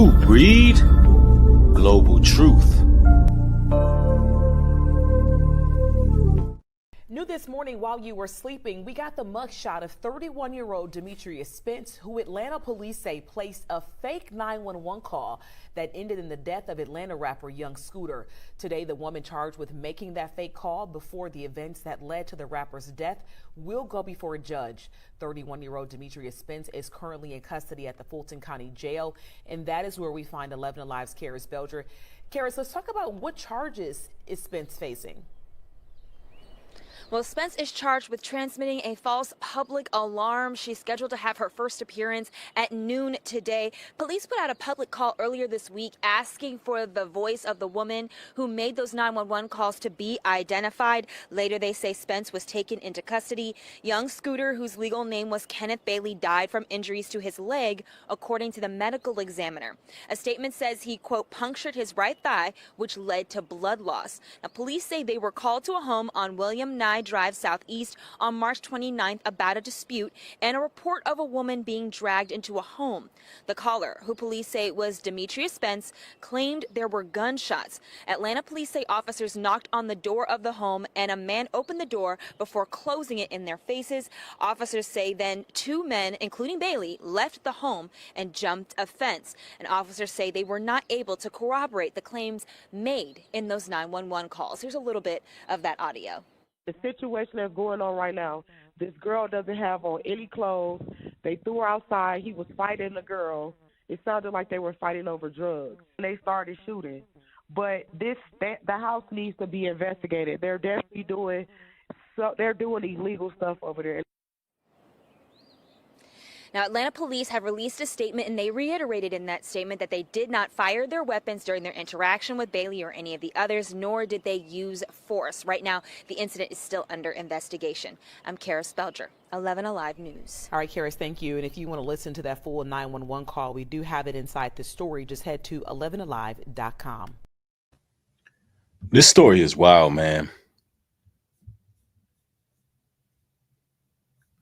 New breed, global truth. New this morning while you were sleeping, we got the mugshot of 31-year-old Demetria Spence, who Atlanta police say placed a fake 911 call that ended in the death of Atlanta rapper Young Scooter. Today, the woman charged with making that fake call before the events that led to the rapper's death will go before a judge. 31-year-old Demetria Spence is currently in custody at the Fulton County Jail, and that is where we find 11 Alive's Karis Belger. Karis, let's talk about what charges is Spence facing. Well, Spence is charged with transmitting a false public alarm. She's scheduled to have her first appearance at noon today. Police put out a public call earlier this week asking for the voice of the woman who made those 911 calls to be identified. Later, they say Spence was taken into custody. Young Scooter, whose legal name was Kenneth Bailey, died from injuries to his leg, according to the medical examiner. A statement says he, quote, punctured his right thigh, which led to blood loss. Now, police say they were called to a home on William Nye Drive Southeast on March 29th about a dispute and a report of a woman being dragged into a home. The caller, who police say was Demetria Spence, claimed there were gunshots. Atlanta police say officers knocked on the door of the home and a man opened the door before closing it in their faces. Officers say then two men, including Bailey, left the home and jumped a fence. And officers say they were not able to corroborate the claims made in those 911 calls. Here's a little bit of that audio. The situation that's going on right now, this girl doesn't have on any clothes. They threw her outside. He was fighting the girl. It sounded like they were fighting over drugs. And they started shooting. But the house needs to be investigated. They're definitely doing illegal stuff over there. Now, Atlanta police have released a statement, and they reiterated in that statement that they did not fire their weapons during their interaction with Bailey or any of the others, nor did they use force. Right now, the incident is still under investigation. I'm Karis Belger, 11 Alive News. All right, Karis, thank you. And if you want to listen to that full 911 call, we do have it inside the story. Just head to 11alive.com. This story is wild, man.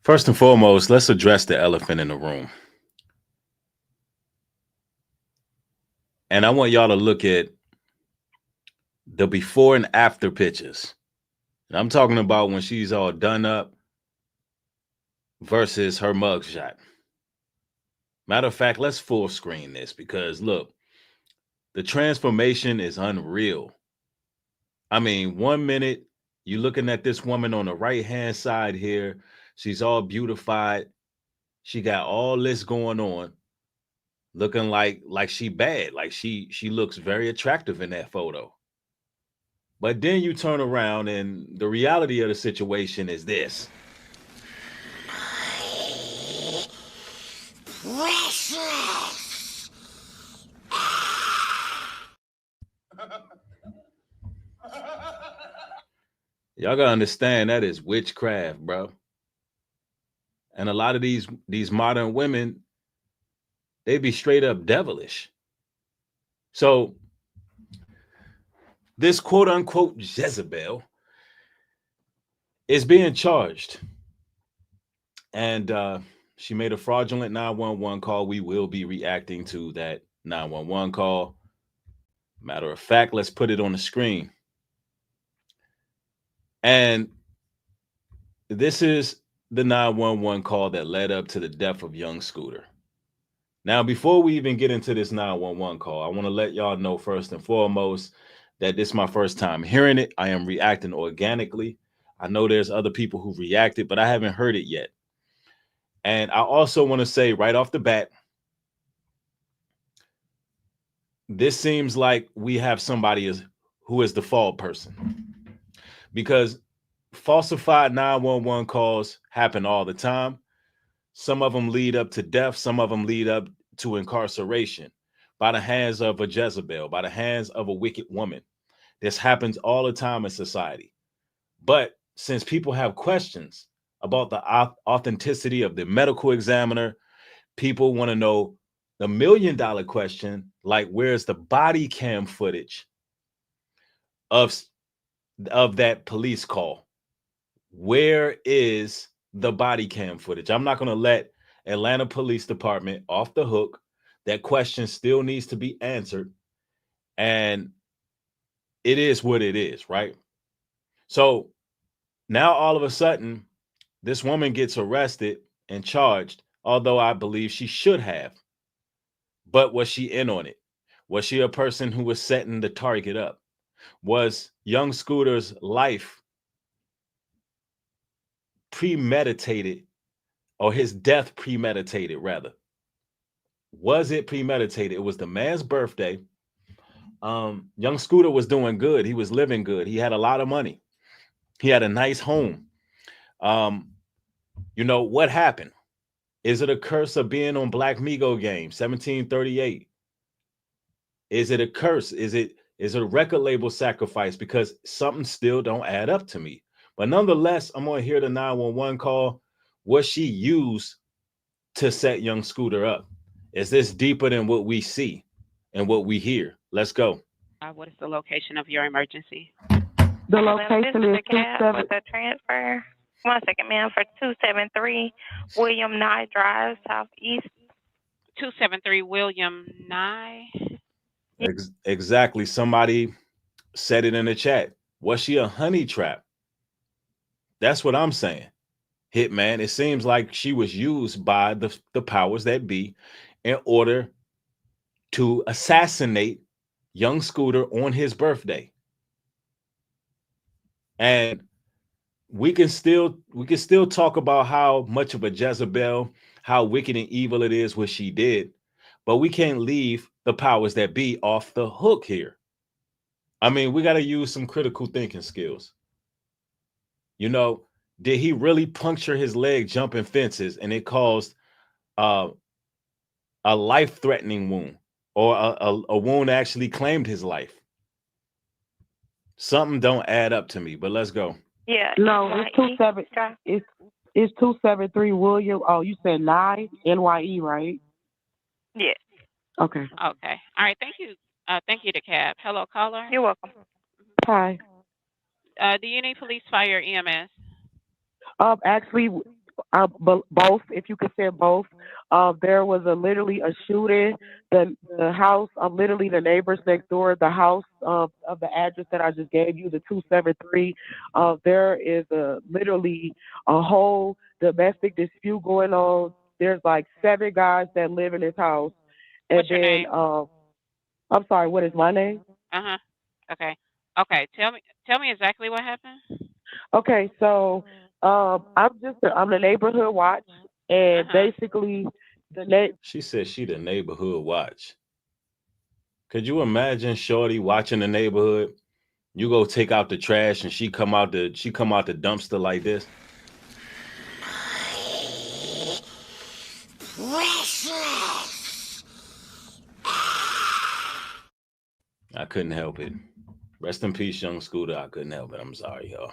First and foremost, let's address the elephant in the room. And I want y'all to look at the before and after pictures. And I'm talking about when she's all done up versus her mugshot. Matter of fact, let's full screen this because look, the transformation is unreal. I mean, 1 minute you're looking at this woman on the right-hand side here. She's all beautified. She got all this going on, looking like she bad, like she looks very attractive in that photo. But then you turn around and the reality of the situation is this. Precious. Y'all gotta understand that is witchcraft, bro. And a lot of these modern women, they be straight up devilish. So this quote unquote Jezebel is being charged. And she made a fraudulent 911 call. We will be reacting to that 911 call. Matter of fact, let's put it on the screen. And this is the 911 call that led up to the death of Young Scooter. Now, before we even get into this 911 call, I want to let y'all know first and foremost that this is my first time hearing it. I am reacting organically. I know there's other people who reacted, but I haven't heard it yet. And I also want to say right off the bat, this seems like we have somebody who is the fault person, because falsified 911 calls happen all the time. Some of them lead up to death. Some of them lead up to incarceration by the hands of a Jezebel, by the hands of a wicked woman. This happens all the time in society. But since people have questions about the authenticity of the medical examiner, people want to know the $1 million question, like where's the body cam footage of that police call? Where is the body cam footage? I'm not going to let Atlanta Police Department off the hook That question still needs to be answered. And it is what it is, right? So now all of a sudden, this woman gets arrested and charged, although I believe she should have. But was she in on it? Was she a person who was setting the target up? Was young Scooter's life premeditated, or his death premeditated, rather? Was it premeditated? It was the man's birthday. Young Scooter was doing good. He was living good. He had a lot of money. He had a nice home. You know what happened? Is it a curse of being on Black Migo game 1738? Is it a curse? Is it a record label sacrifice? Because something still don't add up to me. But nonetheless, I'm gonna hear the 911 call. Was she used to set young Scooter up? Is this deeper than what we see and what we hear? Let's go. What is the location of your emergency? The location is This is the cab with the transfer. 1 second, ma'am, for 273 William Nye Drive, Southeast. 273 William Nye. Exactly. Somebody said it in the chat. Was she a honey trap? That's what I'm saying. Hitman, it seems like she was used by the powers that be in order to assassinate young Scooter on his birthday. And we can still talk about how much of a Jezebel, how wicked and evil it is what she did, but we can't leave the powers that be off the hook here. I mean, we got to use some critical thinking skills. You know, did he really puncture his leg jumping fences and it caused a life-threatening wound, or a wound that actually claimed his life? Something don't add up to me, but let's go. Yeah. No, it's 273 William. Oh, you said Nye, NYE, right? Yeah. Okay. Okay. All right. Thank you. Thank you, the cab. Hello, caller. You're welcome. Hi. Do you need police, fire, EMS? Actually, both. If you could say both. There was literally a shooting. The house, literally the neighbors next door, the house of the address that I just gave you, the 273. There is literally a whole domestic dispute going on. There's like 7 guys that live in this house. And What's your name? I'm sorry, what is my name? Okay. Okay. Tell me exactly what happened. Okay, so I'm the neighborhood watch, and basically She said she the neighborhood watch. Could you imagine Shorty watching the neighborhood? You go take out the trash and she come out the dumpster like this. Precious. I couldn't help it. Rest in peace, young Scooter. I couldn't help it. I'm sorry, y'all.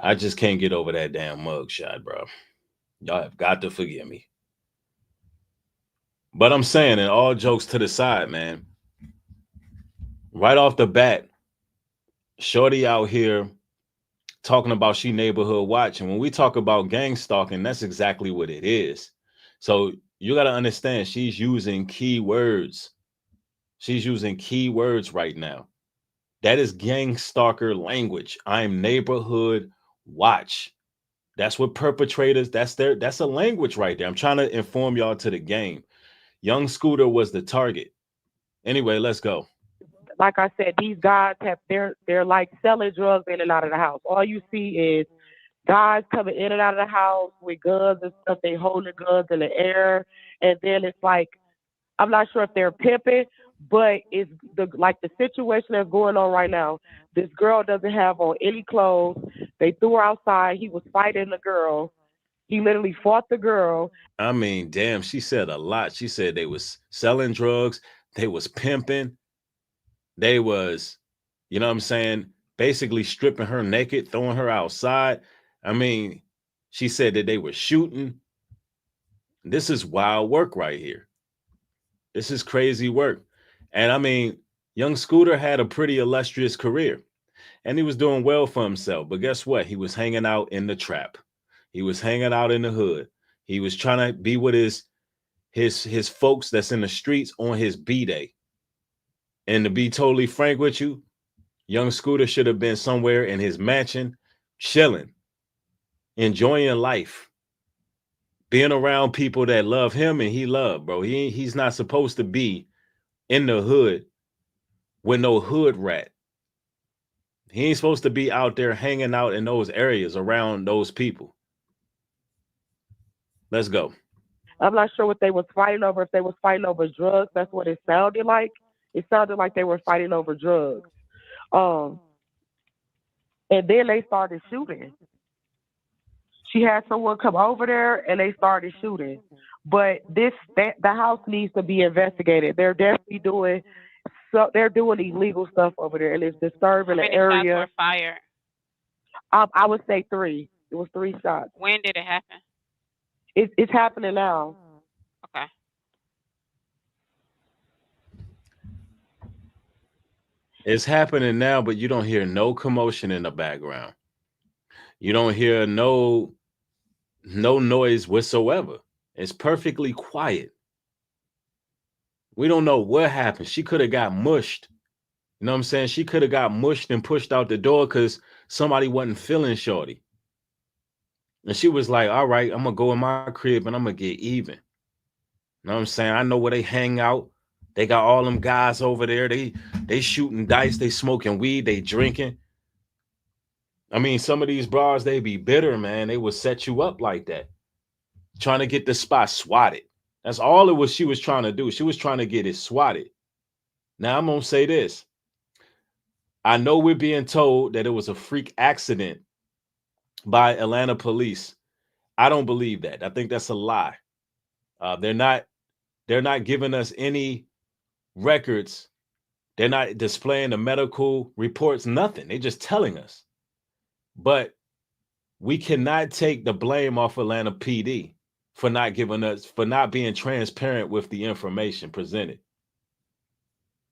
I just can't get over that damn mugshot, bro. Y'all have got to forgive me. But I'm saying, and all jokes to the side, man, right off the bat, Shorty out here talking about she neighborhood watch. And when we talk about gang stalking, that's exactly what it is. So you got to understand, she's using key words. She's using key words right now. That is gang stalker language. I'm neighborhood watch. That's what perpetrators, that's a language right there. I'm trying to inform y'all to the game. Young Scooter was the target. Anyway, let's go. Like I said, these guys they're like selling drugs in and out of the house. All you see is guys coming in and out of the house with guns and stuff. They holding guns in the air, and then it's like, I'm not sure if they're pimping, but it's the situation that's going on right now. This girl doesn't have on any clothes. They threw her outside. He was fighting the girl. He literally fought the girl. I mean, damn, she said a lot. She said they was selling drugs, they was pimping, they was, you know what I'm saying, basically stripping her naked, throwing her outside. I mean, she said that they were shooting. This is wild work right here. This is crazy work. And I mean, young Scooter had a pretty illustrious career and he was doing well for himself. But guess what? He was hanging out in the trap. He was hanging out in the hood. He was trying to be with his his folks that's in the streets on his B-day. And to be totally frank with you, young Scooter should have been somewhere in his mansion, chilling, enjoying life, being around people that love him and he loved, bro. He's not supposed to be in the hood with no hood rat. He ain't supposed to be out there hanging out in those areas around those people. Let's go. I'm not sure what they was fighting over. If they was fighting over drugs, that's what it sounded like. It sounded like they were fighting over drugs. Um, and then they started shooting. She had someone come over there and they started shooting. But the house needs to be investigated. They're definitely doing they're doing illegal stuff over there, and it's disturbing How the many shots area. were fired? I would say 3. It was 3 shots. When did it happen? It's happening now. Okay. It's happening now, but you don't hear no commotion in the background. You don't hear no noise whatsoever. It's perfectly quiet. We don't know what happened. She could have got mushed. You know what I'm saying? She could have got mushed and pushed out the door because somebody wasn't feeling shorty. And she was like, all right, I'm going to go in my crib and I'm going to get even. You know what I'm saying? I know where they hang out. They got all them guys over there. They shooting dice. They smoking weed. They drinking. I mean, some of these bras, they be bitter, man. They would set you up like that. Trying to get the spot swatted. That's all it was she was trying to do. She was trying to get it swatted. Now, I'm going to say this. I know we're being told that it was a freak accident by Atlanta police. I don't believe that. I think that's a lie. They're not giving us any records. They're not displaying the medical reports, nothing. They're just telling us. But we cannot take the blame off Atlanta PD for not being transparent with the information presented.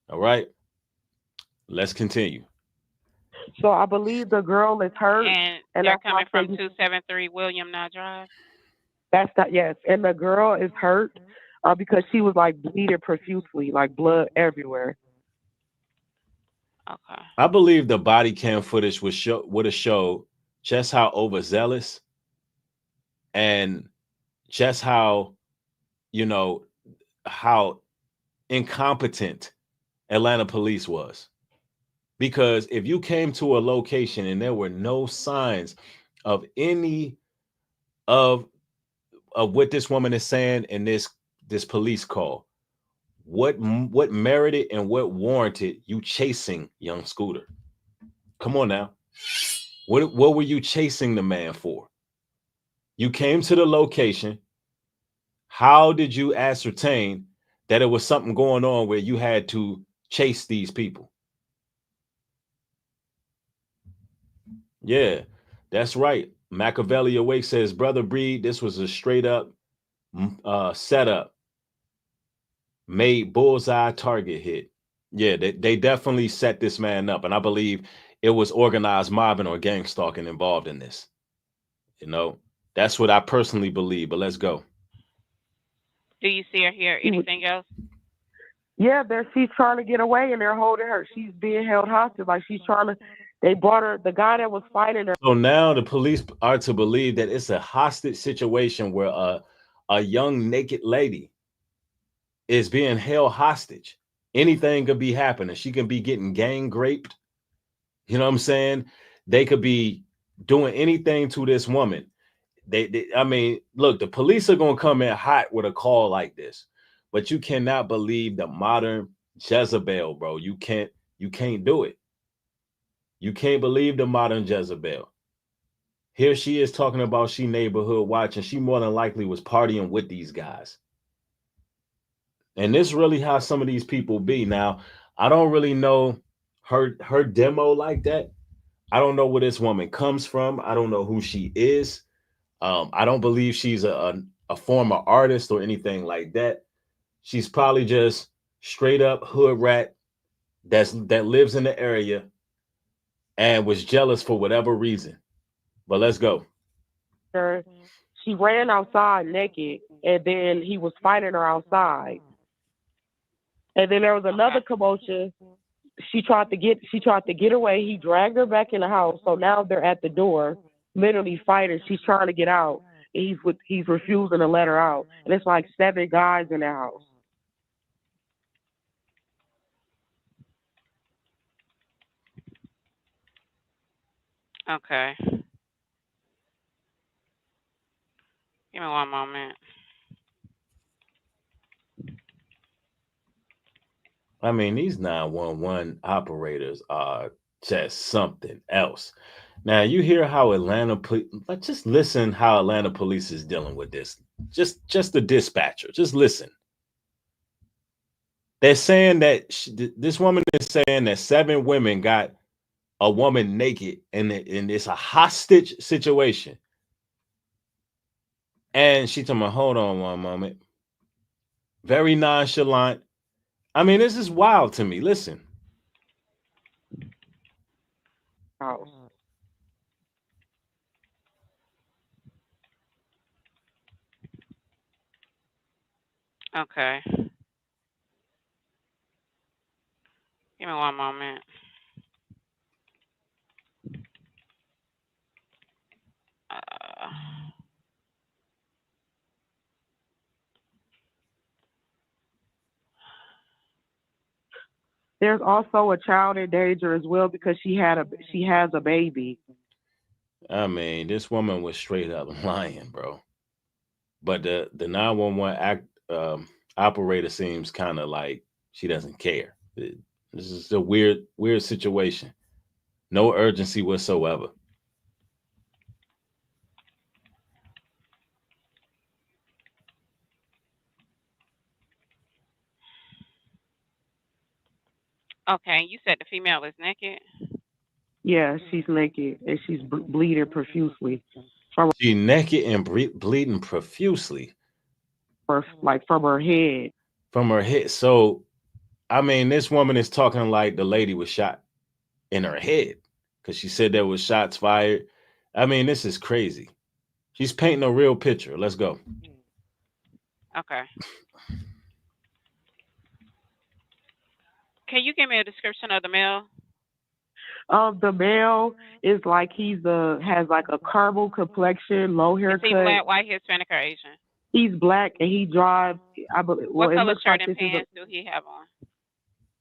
All right. Let's continue. So I believe the girl is hurt. And they're coming from 273 William Nye Drive? That's not, yes. And the girl is hurt because she was like bleeding profusely, like blood everywhere. Okay. I believe the body cam footage would have showed just how overzealous and just how, how incompetent Atlanta police was. Because if you came to a location and there were no signs of any of what this woman is saying in this police call, what merited and what warranted you chasing young Scooter? Come on now. What were you chasing the man for? You came to the location. How did you ascertain that it was something going on where you had to chase these people? Yeah, that's right. Machiavelli Awake says, Brother Breed, this was a straight up setup. Made bullseye target hit. Yeah, they definitely set this man up. And I believe it was organized mobbing or gang stalking involved in this. That's what I personally believe. But let's go. Do you see or hear anything else? Yeah, she's trying to get away and they're holding her. She's being held hostage. Like they brought her, the guy that was fighting her. So now the police are to believe that it's a hostage situation where a young naked lady is being held hostage. Anything could be happening. She can be getting gang raped. You know what I'm saying? They could be doing anything to this woman. I mean, look, the police are going to come in hot with a call like this, but you cannot believe the modern Jezebel, bro. You can't do it. You can't believe the modern Jezebel. Here she is talking about she neighborhood watch, and she more than likely was partying with these guys. And this really how some of these people be. Now, I don't really know her demo like that. I don't know where this woman comes from. I don't know who she is. I don't believe she's a former artist or anything like that. She's probably just straight up hood rat that lives in the area and was jealous for whatever reason. But let's go. She ran outside naked and then he was fighting her outside. And then there was another commotion. She tried to get away. He dragged her back in the house. So now they're at the door, literally fighting. She's trying to get out. And he's refusing to let her out. And it's like 7 guys in the house. Okay. Give me one moment. I mean, these 911 operators are just something else. Now, you hear how Atlanta police, just listen how Atlanta police is dealing with this. Just the dispatcher, just listen. They're saying that this woman is saying that 7 women got a woman naked and it's a hostage situation. And she told me, hold on one moment. Very nonchalant. I mean, this is wild to me. Listen. House. Okay. Give me one moment. There's also a child in danger as well because she has a baby. I mean, this woman was straight up lying, bro. But the 911 operator seems kind of like she doesn't care. This is a weird situation. No urgency whatsoever. Okay, you said the female is naked? Yeah, she's naked and she's bleeding profusely She naked and bleeding profusely from her head. from her head. So, I mean, this woman is talking like the lady was shot in her head because she said there was shots fired. I mean, this is crazy. She's painting a real picture. Let's go. Okay. Can you give me a description of the male? The male is like has like a caramel complexion, low haircut. Is he black, white, Hispanic, or Asian? He's black and he drives. What color shirt and pants do he have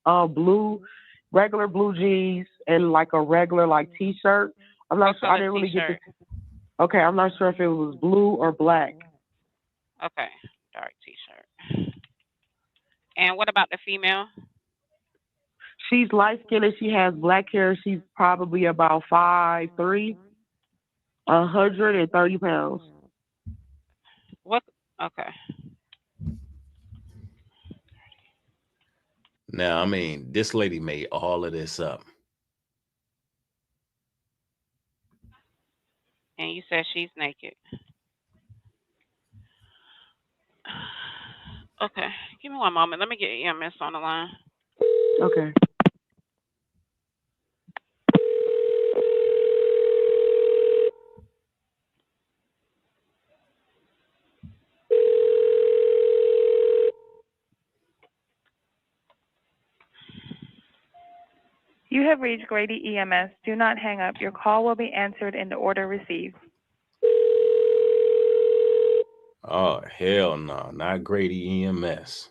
on? Blue, regular blue jeans and like a regular like t-shirt. I'm not sure. I didn't really get the. Okay, I'm not sure if it was blue or black. Okay, dark t-shirt. And what about the female? She's light skinned and she has black hair. She's probably about 5'3", 130 pounds. What? Okay. Now, I mean, this lady made all of this up. And you said she's naked. Okay, give me one moment. Let me get EMS on the line. Okay. You have reached Grady EMS. Do not hang up. Your call will be answered in the order received. Oh, hell no, not Grady EMS.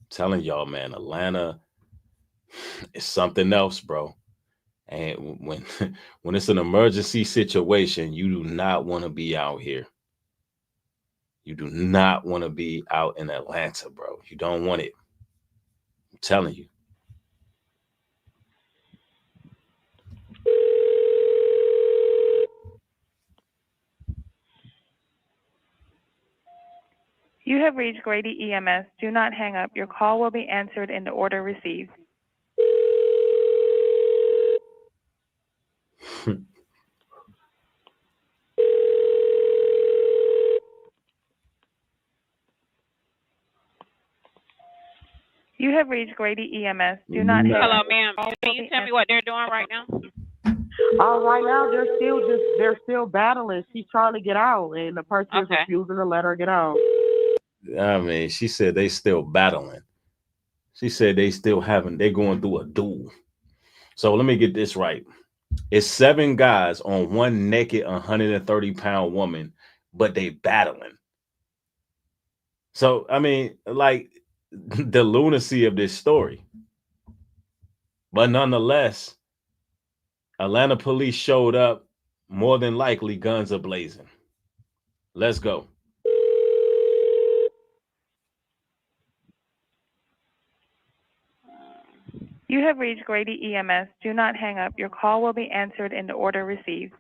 I'm telling y'all, man, Atlanta is something else, bro. And when when it's an emergency situation, you do not want to be out here. You do not want to be out in Atlanta, bro. You don't want it. I'm telling you. You have reached Grady EMS. Do not hang up. Your call will be answered in the order received. You have reached Grady EMS. Do not hang up. Hello, ma'am. Can you tell me what they're doing right now? Right now they're still battling. She's trying to get out, and the person is Okay. refusing to let her get out. I mean, she said they still battling. She said they're going through a duel. So let me get this right. It's 7 guys on one naked 130-pound woman, but they battling. So I mean, like the lunacy of this story. But nonetheless, Atlanta police showed up, more than likely guns are blazing. Let's go. You have reached Grady EMS. Do not hang up. Your call will be answered in the order received.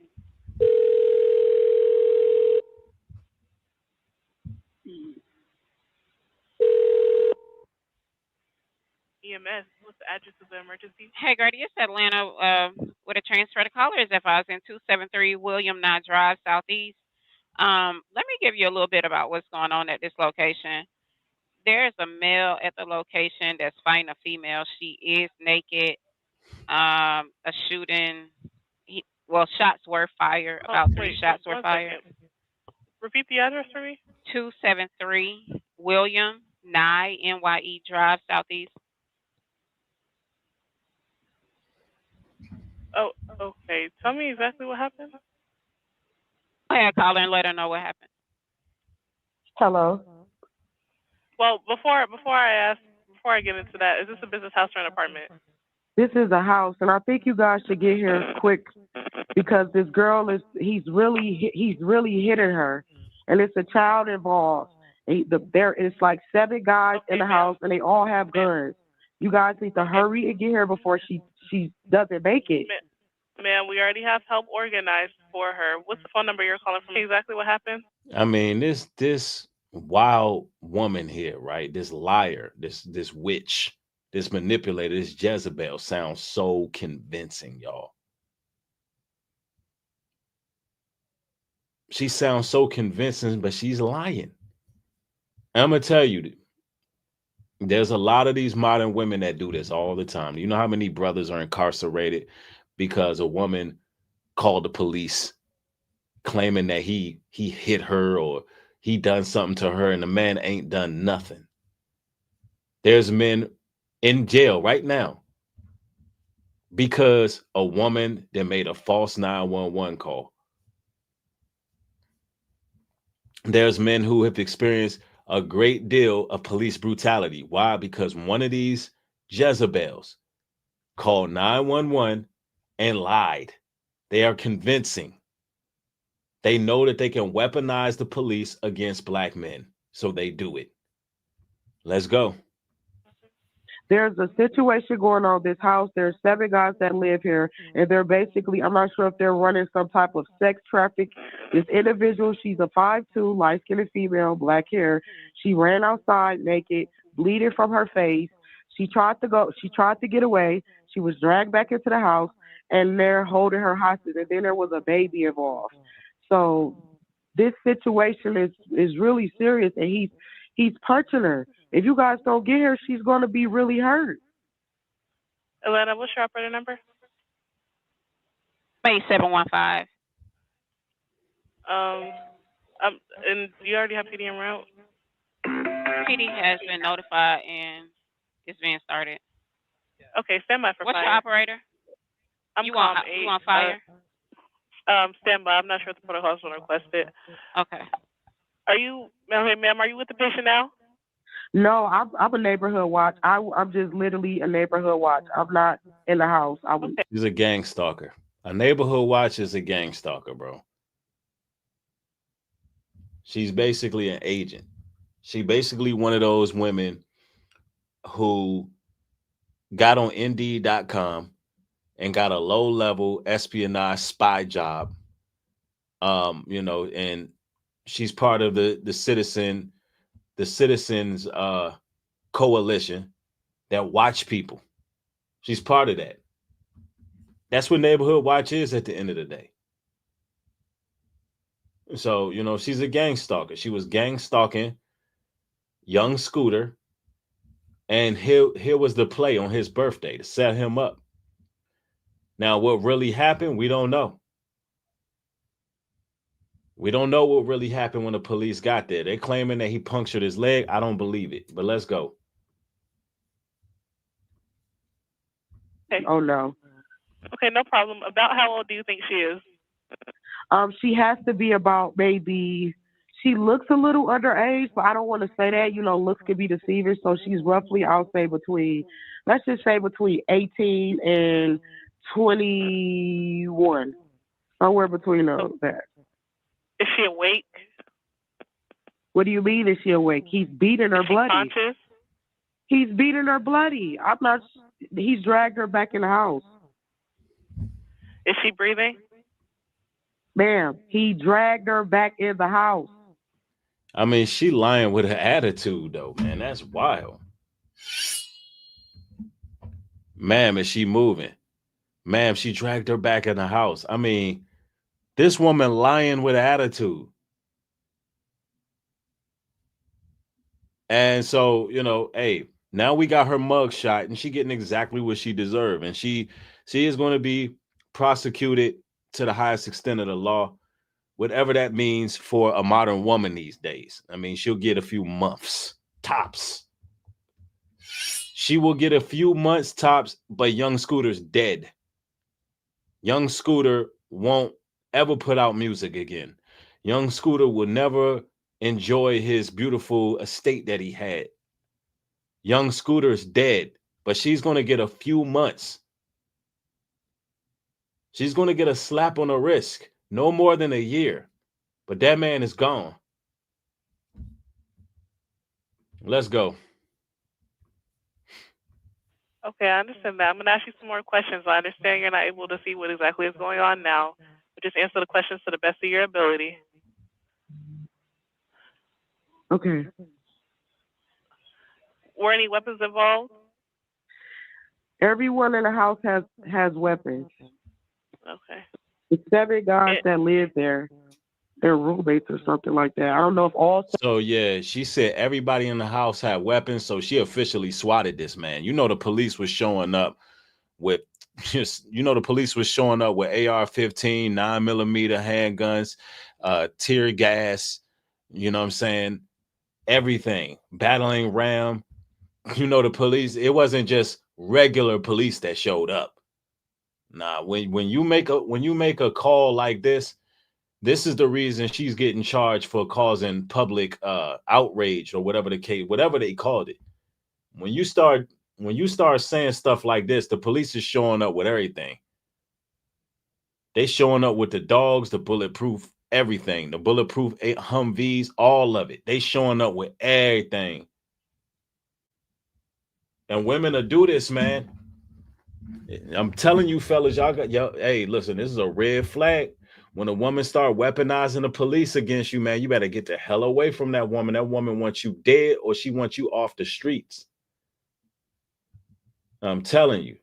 EMS, what's the address of the emergency? Hey, Grady, it's Atlanta with a transfer. The caller is advised in 273 William Knott Drive, Southeast. Let me give you a little bit about what's going on at this location. There's a male at the location that's fighting a female. She is naked. A shooting. Shots were fired. About 3 shots were fired. Second. Repeat the address for me. 273 William Nye Drive, Southeast. Oh, okay. Tell me exactly what happened. Go ahead, caller, and let her know what happened. Hello. Well, before I get into that, is this a business house or an apartment? This is a house, and I think you guys should get here quick because this girl he's really hitting her, and it's a child involved. There is like 7 guys in the house, and they all have guns. You guys need to hurry and get here before she doesn't make it. Ma'am, we already have help organized for her. What's the phone number you're calling from? Exactly what happened? I mean, this wild woman here, right? This liar, this witch, this manipulator, this Jezebel sounds so convincing, y'all. She sounds so convincing, but she's lying. I'm gonna tell you, there's a lot of these modern women that do this all the time. You know how many brothers are incarcerated because a woman called the police claiming that he hit her or he done something to her, and the man ain't done nothing. There's men in jail right now because a woman that made a false 911 call. There's men who have experienced a great deal of police brutality. Why? Because one of these Jezebels called 911 and lied. They are convincing. They know that they can weaponize the police against black men, so they do it. Let's go. There's a situation going on in this house. There's 7 guys that live here, and they're basically, I'm not sure if they're running some type of sex traffic. This individual, she's a 5'2", light-skinned female, black hair. She ran outside naked, bleeding from her face. She tried to get away. She was dragged back into the house, and they're holding her hostage. And then there was a baby involved. So this situation is really serious, and he's punching her. If you guys don't get her, she's going to be really hurt. Atlanta, what's your operator number? 8715. And you already have PD en route? PD has been notified and it's being started. Okay, stand by for What's fire. your operator? You want fire? Stand by. I'm not sure if the protocol is going to request it. Okay. Ma'am, are you with the patient now? No, I'm a neighborhood watch. I'm just literally a neighborhood watch. I'm not in the house. He's a gang stalker. A neighborhood watch is a gang stalker, bro. She's basically an agent. She basically one of those women who got on Indeed.com and got a low-level espionage spy job. And she's part of the citizens coalition that watch people. She's part of that. That's what neighborhood watch is at the end of the day. So, she's a gang stalker. She was gang stalking young Scooter, and here was the play on his birthday to set him up. Now, what really happened, we don't know. We don't know what really happened when the police got there. They're claiming that he punctured his leg. I don't believe it, but let's go. Okay. Oh no. Okay, no problem. About how old do you think she is? She has to be about maybe. She looks a little underage, but I don't want to say that. You know, looks can be deceiving. So she's roughly, I'll say between, let's just say between 18 and 21, somewhere between So, that. is she awake? What do you mean? Is she awake? He's beating her Is she bloody. conscious? He's beating her bloody. I'm not. He's dragged her back in the house. Is she breathing? Ma'am, he dragged her back in the house. I mean, she lying with her attitude, though, man. That's wild. Ma'am, is she moving? Ma'am, she dragged her back in the house. I mean, this woman lying with attitude. And so, you know, hey, now we got her mug shot and she getting exactly what she deserved. And she is going to be prosecuted to the highest extent of the law, whatever that means for a modern woman these days. I mean, she'll get a few months tops. She will get a few months tops, but young Scooter's dead. Young Scooter won't ever put out music again. Young Scooter will never enjoy his beautiful estate that he had. Young Scooter's dead, but she's going to get a few months. She's going to get a slap on the wrist, no more than a year. But that man is gone. Let's go. Okay, I understand that. I'm going to ask you some more questions. I understand you're not able to see what exactly is going on now, but just answer the questions to the best of your ability. Okay. Were any weapons involved? Everyone in the house has weapons. Okay. The 7 guys that live there, they're roommates or something like that. I don't know if all. So yeah, she said everybody in the house had weapons, so she officially swatted this man. You know, the police was showing up with the police was showing up with AR-15, 9mm handguns, tear gas, you know what I'm saying? Everything, battling ram. You know, the police, it wasn't just regular police that showed up. Nah, when you make a call like this is the reason she's getting charged for causing public outrage or whatever the case, whatever they called it. When you start saying stuff like this, the police is showing up with everything. They showing up with the dogs, the bulletproof everything, the bulletproof Humvees, all of it. They showing up with everything. And women will do this, man. I'm telling you, fellas, hey, listen, this is a red flag. When a woman start weaponizing the police against you, man, you better get the hell away from that woman. That woman wants you dead or she wants you off the streets. I'm telling you.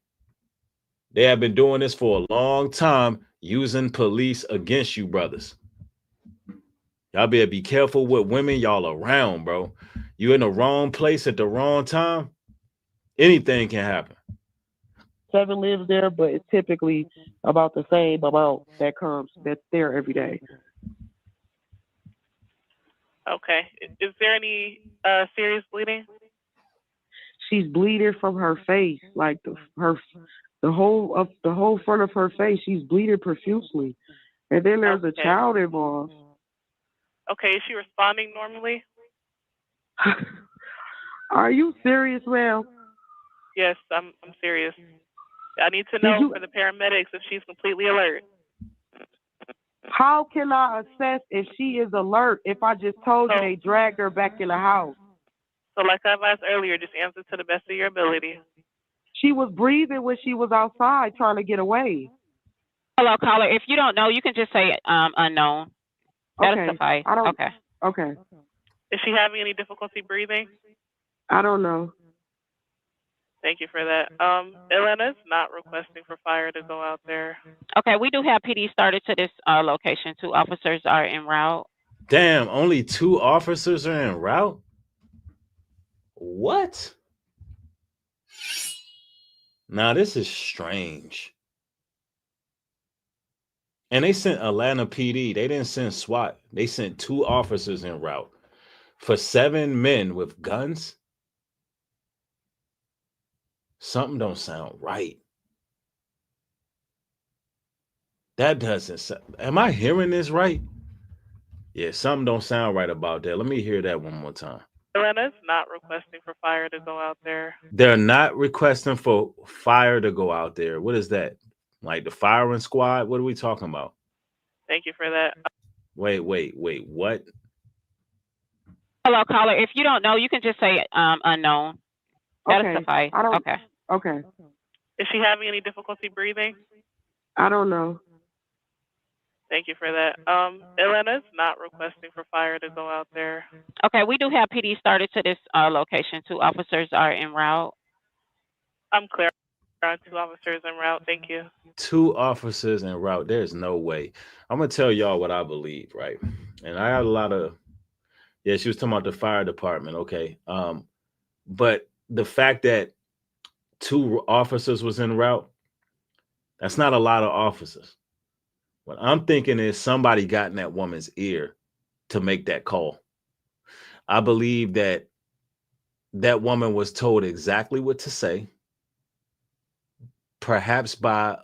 They have been doing this for a long time, using police against you, brothers. Y'all better be careful with women y'all around, bro. You in the wrong place at the wrong time, anything can happen. 7 lives there, but it's typically about the same amount that's there every day. Okay. Is there any serious bleeding? She's bleeding from her face, like the whole front of her face. She's bleeding profusely, and then there's a child involved. Okay, is she responding normally? Are you serious, ma'am? Yes, I'm serious. I need to know for the paramedics if she's completely alert. How can I assess if she is alert if I just told you they dragged her back in the house? So like I've asked earlier, just answer to the best of your ability. She was breathing when she was outside trying to get away. Hello, caller. If you don't know, you can just say unknown. That'll suffice. Okay. Is she having any difficulty breathing? I don't know. Thank you for that. Atlanta's not requesting for fire to go out there. Okay, we do have PD started to this location. 2 officers are en route. Damn, only 2 officers are en route? What? Now, this is strange. And they sent Atlanta PD. They didn't send SWAT. They sent 2 officers en route for 7 men with guns. Something don't sound right. That doesn't sound. Am I hearing this right? Yeah, something don't sound right about that. Let me hear that one more time. Atlanta's not requesting for fire to go out there. They're not requesting for fire to go out there. What is that? Like the firing squad? What are we talking about? Thank you for that. Wait, what? Hello, caller. If you don't know, you can just say unknown. That'll Okay. suffice. I don't. Okay. Okay. Is she having any difficulty breathing? I don't know. Thank you for that. Atlanta's not requesting for fire to go out there. Okay, we do have PD started to this location. 2 officers are en route. I'm clear on 2 officers en route. Thank you. 2 officers en route. There's no way. I'm gonna tell y'all what I believe, right? And I had a lot of. Yeah, she was talking about the fire department. Okay. But the fact that 2 officers was en route, that's not a lot of officers. What I'm thinking is somebody got in that woman's ear to make that call. I believe that that woman was told exactly what to say, perhaps by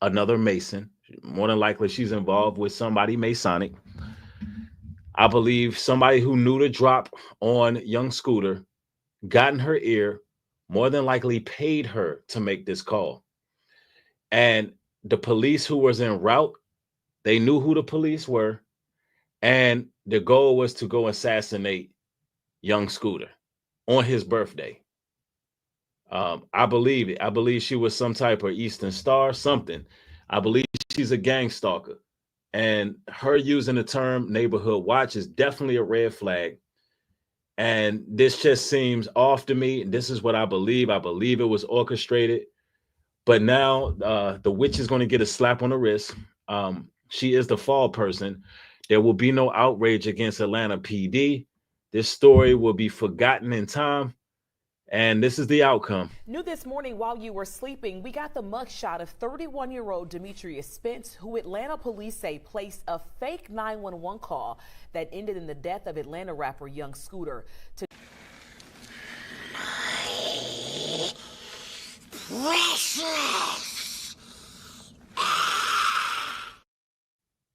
another Mason. More than likely, she's involved with somebody Masonic. I believe somebody who knew to drop on young Scooter got in her ear, more than likely paid her to make this call. And the police who was en route, they knew who the police were. And the goal was to go assassinate young Scooter on his birthday. I believe it. I believe she was some type of Eastern Star, something. I believe she's a gang stalker. And her using the term neighborhood watch is definitely a red flag. And this just seems off to me. And this is what I believe. I believe it was orchestrated. But now the witch is going to get a slap on the wrist. She is the fall person. There will be no outrage against Atlanta PD. This story will be forgotten in time. And this is the outcome. New this morning while you were sleeping, we got the mugshot of 31-year-old Demetria Spence, who Atlanta police say placed a fake 911 call that ended in the death of Atlanta rapper Young Scooter.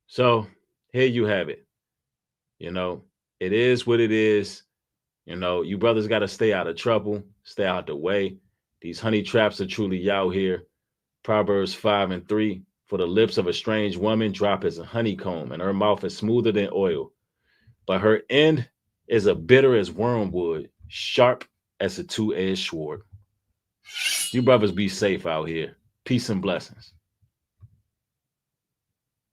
So here you have it. You know, it is what it is. You know, you brothers got to stay out of trouble, stay out the way. These honey traps are truly out here. Proverbs 5:3, for the lips of a strange woman drop as a honeycomb, and her mouth is smoother than oil. But her end is a bitter as wormwood, sharp as a 2-edged sword. You brothers be safe out here. Peace and blessings.